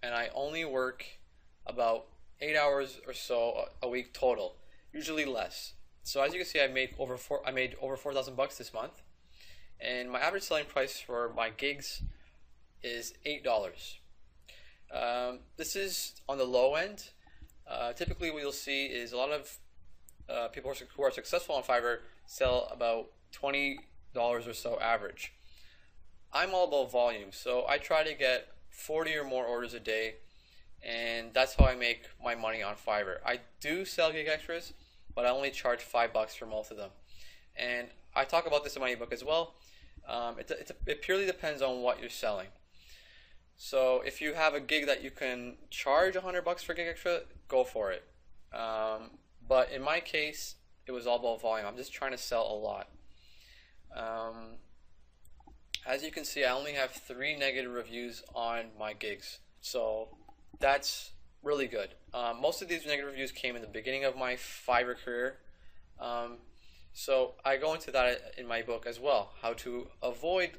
and I only work about 8 hours or so a week total, usually less. So as you can see, I made over 4,000 bucks this month, and my average selling price for my gigs is $8. This is on the low end. Typically what you'll see is a lot of people who are successful on Fiverr sell about $20 or so average. I'm all about volume, so I try to get 40 or more orders a day, and that's how I make my money on Fiverr. I do sell gig extras, but I only charge $5 for most of them. And I talk about this in my ebook as well. It purely depends on what you're selling. So if you have a gig that you can charge $100 for gig extra, go for it. But in my case, it was all about volume. I'm just trying to sell a lot. As you can see, I only have 3 negative reviews on my gigs, so that's really good. Most of these negative reviews came in the beginning of my Fiverr career, so I go into that in my book as well, how to avoid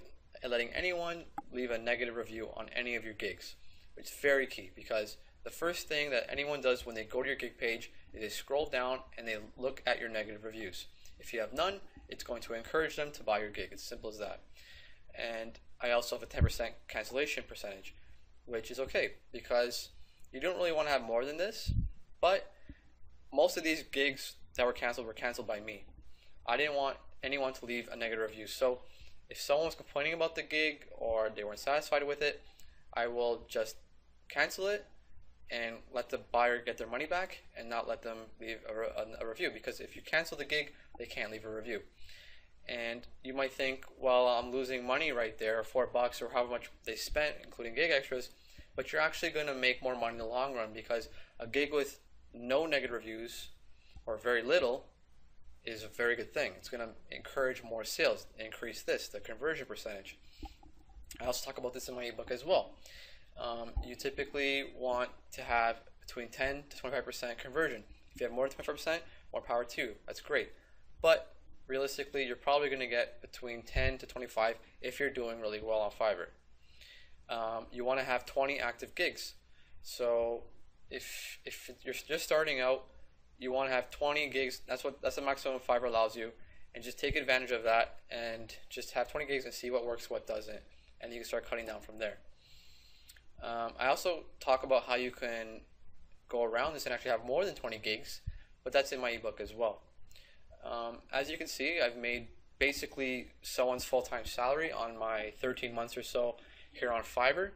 letting anyone leave a negative review on any of your gigs. It's very key, because the first thing that anyone does when they go to your gig page is they scroll down and they look at your negative reviews. If you have none, it's going to encourage them to buy your gig. It's simple as that. And I also have a 10% cancellation percentage, which is okay because you don't really want to have more than this, but most of these gigs that were canceled by me. I didn't want anyone to leave a negative review. So if someone was complaining about the gig or they weren't satisfied with it, I will just cancel it and let the buyer get their money back and not let them leave a review, because if you cancel the gig, they can't leave a review. And you might think, well, I'm losing money right there, $4 or however much they spent, including gig extras, but you're actually going to make more money in the long run, because a gig with no negative reviews or very little is a very good thing. It's going to encourage more sales, increase the conversion percentage. I also talk about this in my ebook as well. You typically want to have between 10 to 25% conversion. If you have more than 25%, more power to you. That's great. But realistically, you're probably going to get between 10 to 25 if you're doing really well on Fiverr. You want to have 20 active gigs. So if you're just starting out, you want to have 20 gigs. That's the maximum Fiverr allows you, and just take advantage of that and just have 20 gigs and see what works, what doesn't, and you can start cutting down from there. I also talk about how you can go around this and actually have more than 20 gigs, but that's in my ebook as well. As you can see, I've made basically someone's full-time salary on my 13 months or so here on Fiverr.